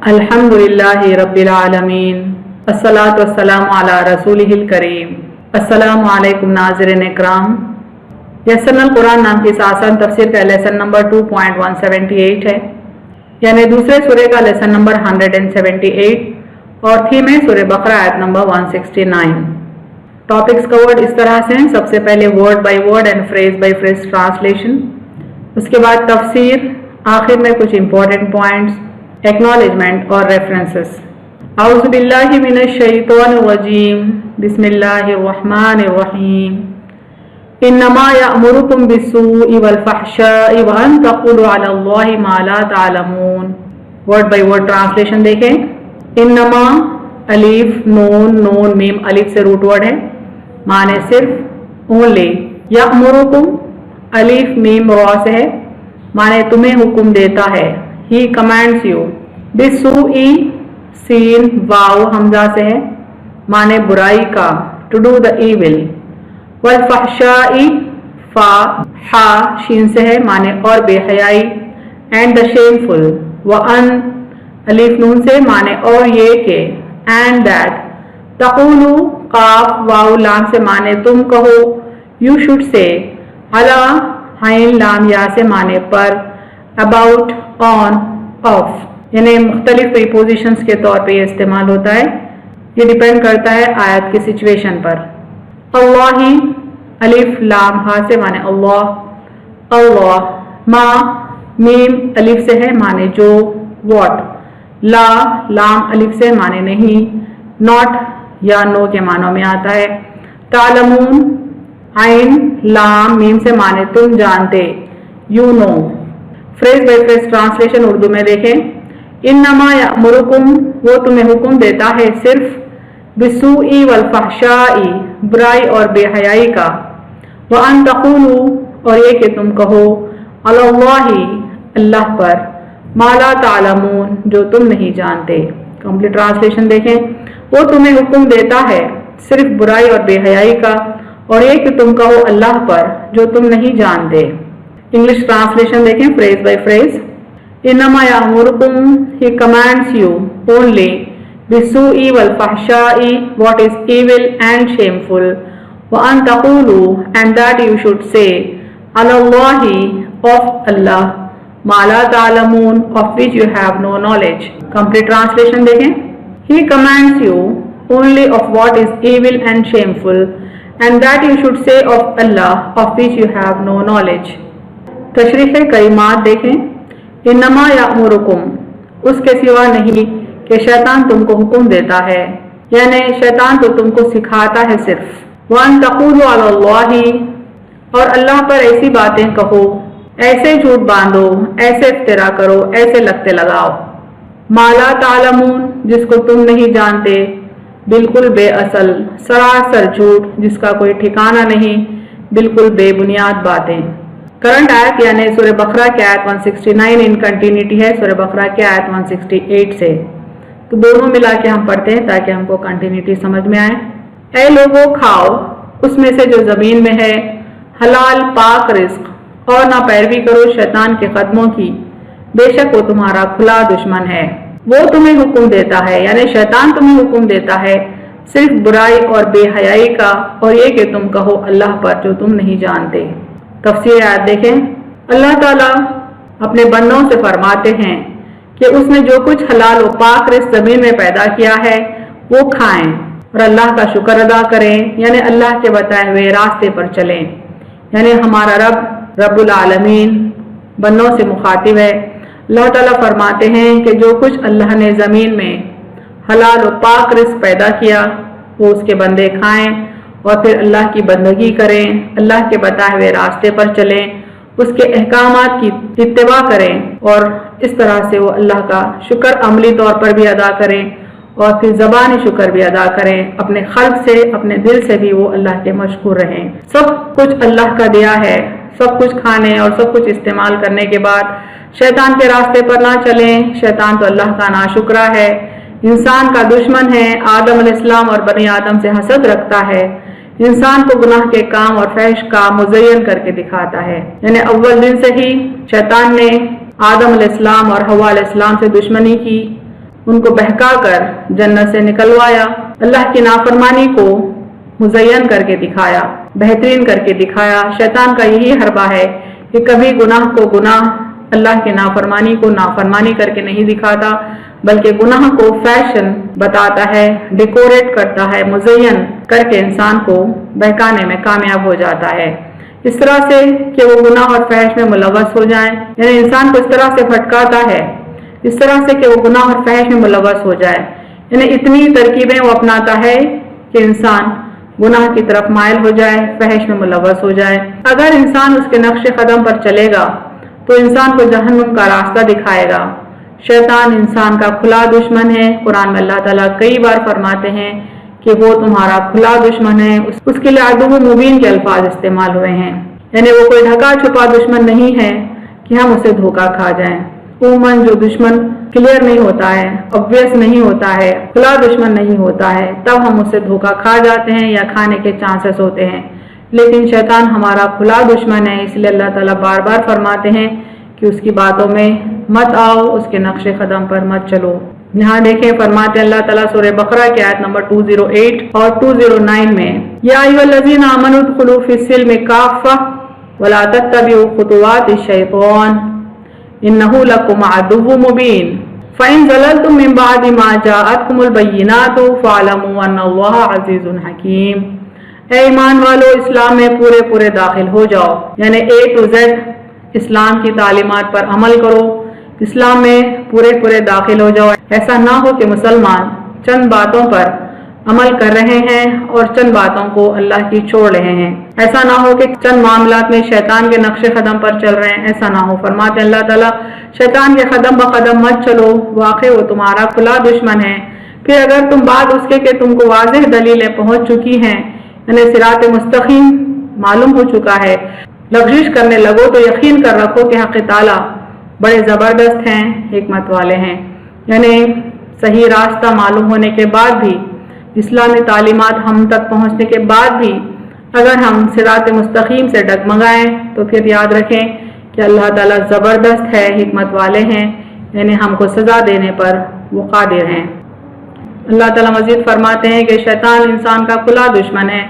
अल्हम्दुलिल्लाहि रब्बिल आलमीन, अस्सलातु वस्सलामु अला रसूलिहिल करीम। अस्सलामु अलैकुम नाज़रीन इकराम। यस्सरल कुरान नाम की इस आसान तफसीर का लेसन नंबर 2.178 है, यानी दूसरे सूरे का लेसन नंबर 178 और थीम है सूरे बकरा आयत नंबर 169। टॉपिक्स कवर्ड इस तरह से हैं। सबसे पहले word by word and phrase by phrase translation, उसके बाद तफसीर, आखिर में कुछ इंपॉर्टेंट पॉइंट्स, एक्नॉलेजमेंट और रेफरेंसेस। औज़ु बिल्लाहि मिनश शैतानिर रजीम, बिस्मिल्लाहिर रहमानिर रहीम। इन्नमा यअमुरुकुम बिस्सूइ वल फहशाइ व अन तक़ूलु अलल्लाहि मा ला तअलमून। वर्ड बाय वर्ड ट्रांसलेशन देखें। इन्नमा, अलीफ नून नून मीम अलीफ से रूट वर्ड है, माने सिर्फ, ओनली। यअमुरुकुम, अलीफ मीम रॉ से है, माने तुम्हें हुक्म देता है, ही कमांड्स यू। बिस्सूइ, सीन वाव हमजा से है, माने बुराई का, टू डू द ईविल। वल फहशाई, फा हा शीन से है, माने और बेहयाई, एंड द शेमफुल। व अन, अलीफ नून से, माने और ये के, एंड दैट। तक़ूलु, काफ वाव लाम से, माने तुम कहो, यू शुड से। अला, हाइन लाम या से, माने पर, अबाउट, ऑन, ऑफ, यानी मुख्तलिफ प्रीपोजिशंस के तौर पे ये इस्तेमाल होता है। ये डिपेंड करता है आयत की सिचुएशन पर। अल्लाही, अलिफ लाम हा से, माने अल्लाह। अल्लाह, मा मीम अलिफ से है, माने जो, व्हाट। ला लाम अलिफ से, माने नहीं, नॉट या नो के मानों में आता है। तालमून, आइन लाम मीम से, माने तुम जानते, you know. Phrase by phrase translation Urdu में देखें। इन्नमा यअमुरुकुम, वो तुम्हें हुक्म देता है सिर्फ, बिस्सूइ वल फहशाई, बुराई और बेहयाई का। व अन तक़ूलु, और ये कि तुम कहो, अलल्लाहि, अल्लाह पर, मा ला तअलमून, जो तुम नहीं जानते। कंप्लीट ट्रांसलेशन देखें। वो तुम्हें हुक्म देता है सिर्फ बुराई और बेहयाई का, और ये कि तुम कहो अल्लाह पर, जो तुम नहीं जानते। इंग्लिश ट्रांसलेशन देखें फ्रेज बाय फ्रेज। इन्नमा यअमुरुकुम, ही कमांड्स यू ओनली, बिस्सूइ वल फहशाई, what is evil and shameful, व अन तक़ूलु, and that you should say, अलल्लाहि, ऑफ अल्लाह, मा ला तअलमून, of which you have no knowledge. Complete translation देखें। He commands you only of what is evil and shameful, and that you should say of अल्लाह, of which you have no knowledge. तशरीह कलिमात देखें। इन्नमा यअमुरुकुम, उसके सिवा नहीं कि शैतान तुमको हुक्म देता है, यानी शैतान तो तुमको सिखाता है सिर्फ। वअन तक़ूलु अलल्लाहि, और अल्लाह पर ऐसी बातें कहो, ऐसे झूठ बांधो, ऐसे इफ्तिरा करो, ऐसे लगते लगाओ। मा ला तअलमून, जिसको तुम नहीं जानते, बिल्कुल बेअसल, सरासर झूठ, जिसका कोई ठिकाना नहीं, बिल्कुल बेबुनियाद बातें। करंट आयत यानी सूरह बकरा की आयत 169 इन कंटिन्यूटी है सूरह बकरा की आयत 168 से, तो दोनों मिला के हम पढ़ते हैं ताकि हमको कंटिन्यूटी समझ में आए। ऐ लोगों, खाओ उसमें से जो जमीन में है, हलाल पाक रिज्क, और ना पैरवी करो शैतान के कदमों की, बेशक वो तुम्हारा खुला दुश्मन है। वो तुम्हें हुक्म देता है, यानी शैतान तुम्हें हुक्म देता है सिर्फ बुराई और बेहयाई का, और ये कि तुम कहो अल्लाह पर, जो तुम नहीं जानते। तफसीर आयत देखें। अल्लाह ताला अपने बंदों से फरमाते हैं कि उसने जो कुछ हलाल और पाक रिज़्क़ ज़मीन में पैदा किया है वो खाएं और अल्लाह का शुक्र अदा करें, यानी अल्लाह के बताए हुए रास्ते पर चलें। यानी हमारा रब रब्बुल आलमीन बंदों से मुखातिब है। अल्लाह ताला फरमाते हैं कि जो कुछ अल्लाह ने ज़मीन में हलाल और पाक रिज़्क़ पैदा किया वो उसके बंदे खाएं और फिर अल्लाह की बंदगी करें, अल्लाह के बताए हुए रास्ते पर चलें, उसके अहकामात की इत्तिबा करें, और इस तरह से वो अल्लाह का शुक्र अमली तौर पर भी अदा करें और फिर ज़बानी शुक्र भी अदा करें। अपने खल्क़ से, अपने दिल से भी वो अल्लाह के मशकूर रहें। सब कुछ अल्लाह का दिया है, सब कुछ खाने और सब कुछ इस्तेमाल करने के बाद शैतान के रास्ते पर ना चलें। शैतान तो अल्लाह का नाशुक्रा है, इंसान का दुश्मन है, आदम अलैहिस्सलाम और बनी आदम से हसद रखता है, इंसान को गुनाह के काम और फहश का मुज़य्यन करके दिखाता है। यानी अव्वल दिन से ही शैतान ने आदम अलैहिस्सलाम और हव्वा अलैहिस्सलाम से दुश्मनी की, ان کو بہکا کر جنت سے نکلوایا، اللہ کی نافرمانی کو مزین کر کے دکھایا، بہترین کر کے دکھایا۔ شیطان کا یہی حربہ ہے کہ کبھی گناہ کو گناہ، اللہ کی نافرمانی کو نافرمانی کر کے نہیں دکھاتا، بلکہ گناہ کو فیشن بتاتا ہے، ڈیکوریٹ کرتا ہے، مزین کر کے انسان کو بہکانے میں کامیاب ہو جاتا ہے، اس طرح سے کہ وہ گناہ اور فحش میں ملوث ہو جائیں۔ یعنی انسان کو اس طرح سے بھٹکاتا ہے، اس طرح سے کہ وہ گناہ اور فحش میں ملوث ہو جائے، یعنی اتنی ترکیبیں وہ اپناتا ہے کہ انسان گناہ کی طرف مائل ہو جائے، فحش میں ملوث ہو جائے۔ اگر انسان اس کے نقش قدم پر چلے گا تو انسان کو جہنم کا راستہ دکھائے گا۔ شیطان انسان کا کھلا دشمن ہے۔ قرآن میں اللہ تعالیٰ کئی بار فرماتے ہیں کہ وہ تمہارا کھلا دشمن ہے، اس کے لیے عدو مبین کے الفاظ استعمال ہوئے ہیں، یعنی وہ کوئی ڈھکا چھپا دشمن نہیں ہے کہ ہم اسے دھوکہ کھا جائیں۔ عموماً جو دشمن کلیئر نہیں ہوتا ہے، obvious نہیں ہوتا ہے، کھلا دشمن نہیں ہوتا ہے، تب ہم اسے دھوکہ کھا جاتے ہیں یا کھانے کے چانسز ہوتے ہیں، لیکن شیطان ہمارا کھلا دشمن ہے، اس لیے اللہ تعالیٰ بار بار فرماتے ہیں کہ اس کی باتوں میں مت آؤ، اس کے نقش قدم پر مت چلو۔ یہاں دیکھیں فرماتے اللہ تعالیٰ سورہ بقرہ کی آیت نمبر 208 اور 209 میں، یا ایھا الذین آمنوا ادخلوا فی السلم کافۃ ولا تتبعوا خطوات الشیطان انہ لکم عدو مبین فإن زللتم من بعد ما جاءتکم البینات فاعلموا ان اللہ عزیز حکیم۔ اے ایمان والو، اسلام میں پورے داخل ہو جاؤ، یعنی A to Z اسلام کی تعلیمات پر عمل کرو، اسلام میں پورے داخل ہو جاؤ۔ ایسا نہ ہو کہ مسلمان چند باتوں پر عمل کر رہے ہیں اور چند باتوں کو اللہ کی چھوڑ رہے ہیں، ایسا نہ ہو کہ چند معاملات میں شیطان کے نقش قدم پر چل رہے ہیں، ایسا نہ ہو۔ فرماتے اللہ تعالیٰ شیطان کے قدم بقدم مت چلو، واقع وہ تمہارا کھلا دشمن ہے۔ پھر اگر تم بعد اس کے کہ تم کو واضح دلیلیں پہنچ چکی ہیں، یعنی صراط مستقیم معلوم ہو چکا ہے، لغزش کرنے لگو تو یقین کر رکھو کہ حق تعالیٰ بڑے زبردست ہیں، حکمت والے ہیں۔ یعنی صحیح راستہ معلوم ہونے کے بعد بھی، اسلامی تعلیمات ہم تک پہنچنے کے بعد بھی اگر ہم صراط مستقیم سے ڈگمگائیں تو پھر یاد رکھیں کہ اللہ تعالیٰ زبردست ہے، حکمت والے ہیں، یعنی ہم کو سزا دینے پر وہ قادر ہیں۔ اللہ تعالیٰ مزید فرماتے ہیں کہ شیطان انسان کا کھلا دشمن ہے،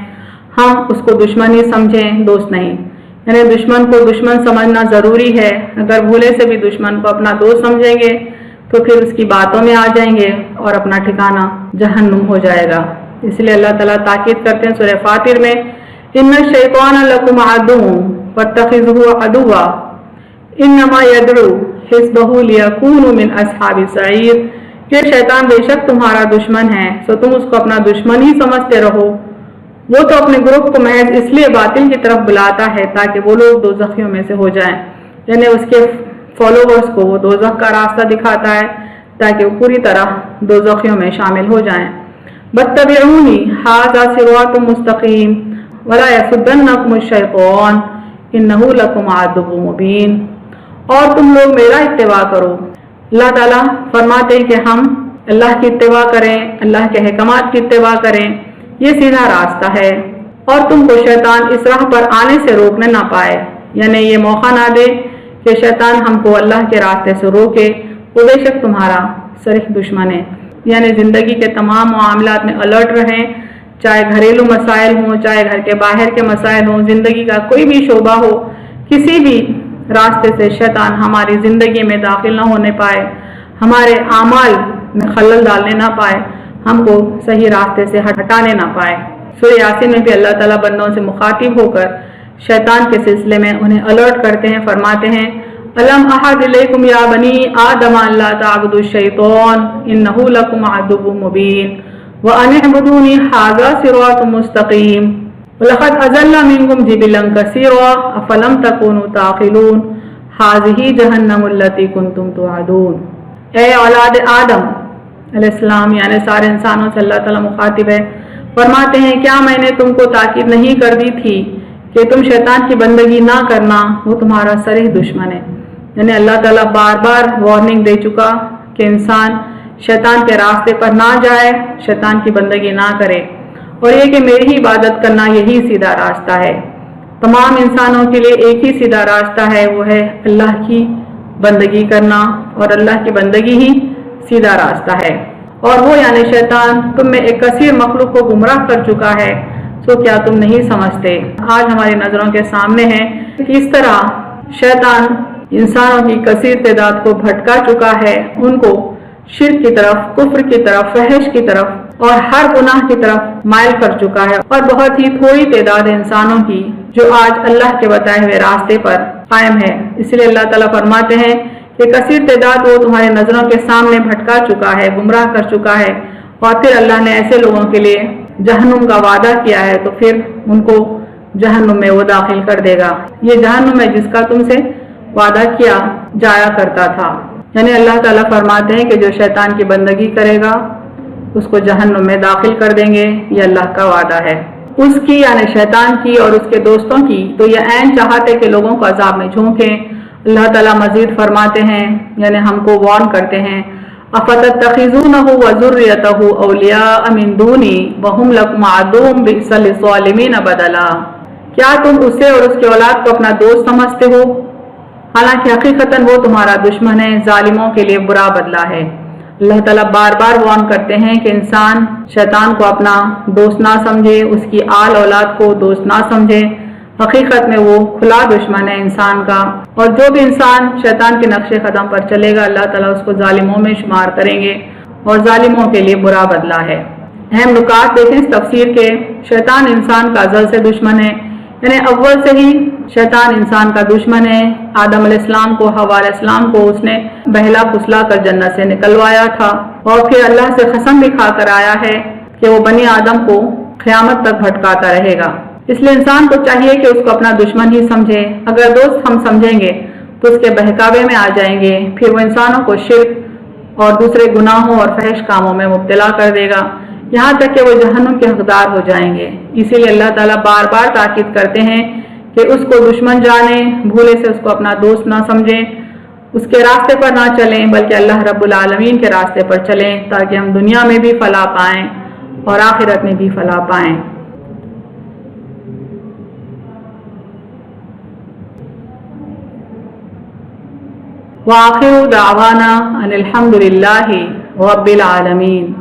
ہم اس کو دشمن ہی سمجھیں، دوست نہیں۔ یعنی دشمن کو دشمن سمجھنا ضروری ہے، اگر بھولے سے بھی دشمن کو اپنا دوست سمجھیں گے تو پھر اس کی باتوں میں آ جائیں گے اور اپنا ٹھکانہ جہنم ہو جائے گا۔ اس لیے اللہ تعالیٰ تاکید کرتے ہیں سورہ فاطر میں، ان الشیطان لکم عدو فاتخذوہ عدوا انما یدعو حزبہ لیکونوا من اصحاب السعیر۔ یہ شیطان بے شک تمہارا دشمن ہے، سو تم اس کو اپنا دشمن ہی سمجھتے رہو، وہ تو اپنے گروپ کو محض اس لیے باطل کی طرف بلاتا ہے تاکہ وہ لوگ دوزخیوں میں سے ہو جائیں، یعنی اس کے فالوورز کو وہ دوزخ کا راستہ دکھاتا ہے تاکہ وہ پوری طرح دوزخیوں میں شامل ہو جائیں۔ بتبعونی ھذا صراط مستقیم ولا یصدنکم الشیطان انہ لکم عدو مبین۔ اور تم لوگ میرا اتباع کرو۔ اللہ تعالیٰ فرماتے ہیں کہ ہم اللہ کی اتباع کریں، اللہ کے احکامات کی اتباع کریں، یہ سیدھا راستہ ہے، اور تم کو شیطان اس راہ پر آنے سے روکنے نہ پائے، یعنی یہ موقع نہ دے کہ شیطان ہم کو اللہ کے راستے سے روکے، وہ بے شک تمہارا صریح دشمن ہے۔ یعنی زندگی کے تمام معاملات میں الرٹ رہیں، چاہے گھریلو مسائل ہوں، چاہے گھر کے باہر کے مسائل ہوں، زندگی کا کوئی بھی شعبہ ہو، کسی بھی راستے سے شیطان ہماری زندگی میں داخل نہ ہونے پائے، ہمارے اعمال میں خلل ڈالنے نہ پائے، ہم کو صحیح راستے سے ہٹانے نہ پائے۔ سورہ یاسین میں بھی اللہ تعالیٰ بندوں سے مخاطب ہو کر شیطان کے سلسلے میں انہیں الرٹ کرتے ہیں، فرماتے ہیں الم احد الیکم یا بنی آدم الا تعبدوا الشیطان انہ لکم عدو مبین وان اعبدونی ھذا صراط مستقیم وَلَقَدْ أَضَلَّ مِنكُمْ جِبِلًا كَثِيرًا أَفَلَمْ تَكُونُوا تَعْقِلُونَ هَٰذِهِ جَهَنَّمُ الَّتِي كُنتُمْ تُوعَدُونَ۔ اے اولاد آدم علیہ السلام، یعنی سارے انسانوں سے اللہ تعالیٰ مخاطب ہے، فرماتے ہیں کیا میں نے تم کو تاکید نہیں کر دی تھی کہ تم شیطان کی بندگی نہ کرنا، وہ تمہارا صریح دشمن ہے۔ یعنی اللہ تعالیٰ بار بار وارننگ دے چکا کہ انسان شیطان کے راستے پر نہ جائے، شیطان کی بندگی نہ کرے، اور یہ کہ میری ہی عبادت کرنا یہی سیدھا راستہ ہے۔ تمام انسانوں کے لیے ایک ہی سیدھا راستہ ہے، وہ ہے اللہ کی بندگی کرنا، اور اللہ کی بندگی ہی सीधा रास्ता है। और वो यानी शैतान तुम में एक कसीर मखलूक को गुमराह कर चुका है, तो क्या तुम नहीं समझते। आज हमारी नजरों के सामने है कि किस तरह शैतान इंसानों की कसीर तादाद को भटका चुका है, उनको शिर्क की तरफ, कुफ्र की तरफ, फहश की तरफ और हर गुनाह की तरफ माइल कर चुका है। और बहुत ही थोड़ी तादाद इंसानों की जो आज अल्लाह के बताए हुए रास्ते पर कायम है। इसलिए अल्लाह ताला फरमाते हैं कि कसीर तादाद वो तुम्हारे नजरों के सामने भटका चुका है, गुमराह कर चुका है। और फिर अल्लाह ने ऐसे लोगों के लिए जहन्नुम का वादा किया है, तो फिर उनको जहन्नुम में वो दाखिल कर देगा। ये जहन्नुम है जिसका तुमसे वादा किया जाया करता था। यानी अल्लाह ताला फरमाते हैं कि जो शैतान की बंदगी करेगा उसको जहन्नुम में दाखिल कर देंगे, ये अल्लाह का वादा है। उसकी यानी शैतान की और उसके दोस्तों की तो ये ऐन चाहते कि लोगों को अजाब में झोंकें। अल्लाह ताला मजीद फरमाते हैं, यानी हमको वार्न करते हैं, अफतत्तखिज़ूनहु व ज़ुर्रियतहु औलिया मिन दूनी व हुम लकुम अदुव्वुम बि'सल लिज़्ज़ालिमीन बदला। क्या तुम उसे और उसकी औलाद को अपना दोस्त समझते हो, हालांकि हकीकतन वो तुम्हारा दुश्मन है, जालिमों के लिए बुरा बदला है। अल्लाह ताला बार बार वार्न करते हैं कि इंसान शैतान को अपना दोस्त ना समझे, उसकी आल औलाद को दोस्त ना समझे। हकीकत में वो खुला दुश्मन है इंसान का। और जो भी इंसान शैतान के नक्शे कदम पर चलेगा, अल्लाह ताला उसको जालिमों में शुमार करेंगे और जालिमों के लिए बुरा बदला है। अहम नुकात देखें इस तफसीर के। शैतान इंसान का अज़ल से दुश्मन है, यानी अव्वल से ही शैतान इंसान का दुश्मन है। आदम अलैहिस्सलाम को, हव्वा अलैहिस्सलाम को उसने बहला फुसला कर जन्नत से निकलवाया था और फिर अल्लाह से कसम भी खाकर आया है कि वो बनी आदम को क़यामत तक भटकाता रहेगा। इसलिए इंसान को चाहिए कि उसको अपना दुश्मन ही समझे। अगर दोस्त हम समझेंगे तो उसके बहकावे में आ जाएंगे, फिर वो इंसानों को शिर्क और दूसरे गुनाहों और फहश कामों में मुब्तला कर देगा, यहाँ तक कि वो जहन्नुम के हकदार हो जाएंगे। इसीलिए अल्लाह ताला बार बार ताकीद करते हैं कि उसको दुश्मन जाने, भूले से उसको अपना दोस्त ना समझें, उसके रास्ते पर ना चलें, बल्कि अल्लाह रब्बुल आलमीन के रास्ते पर चलें, ताकि हम दुनिया में भी फलाह पाएं और आखिरत में भी फलाह पाएं। व आखिरु दावाना अनिल हम्दुलिल्लाहि रब्बिल आलमीन।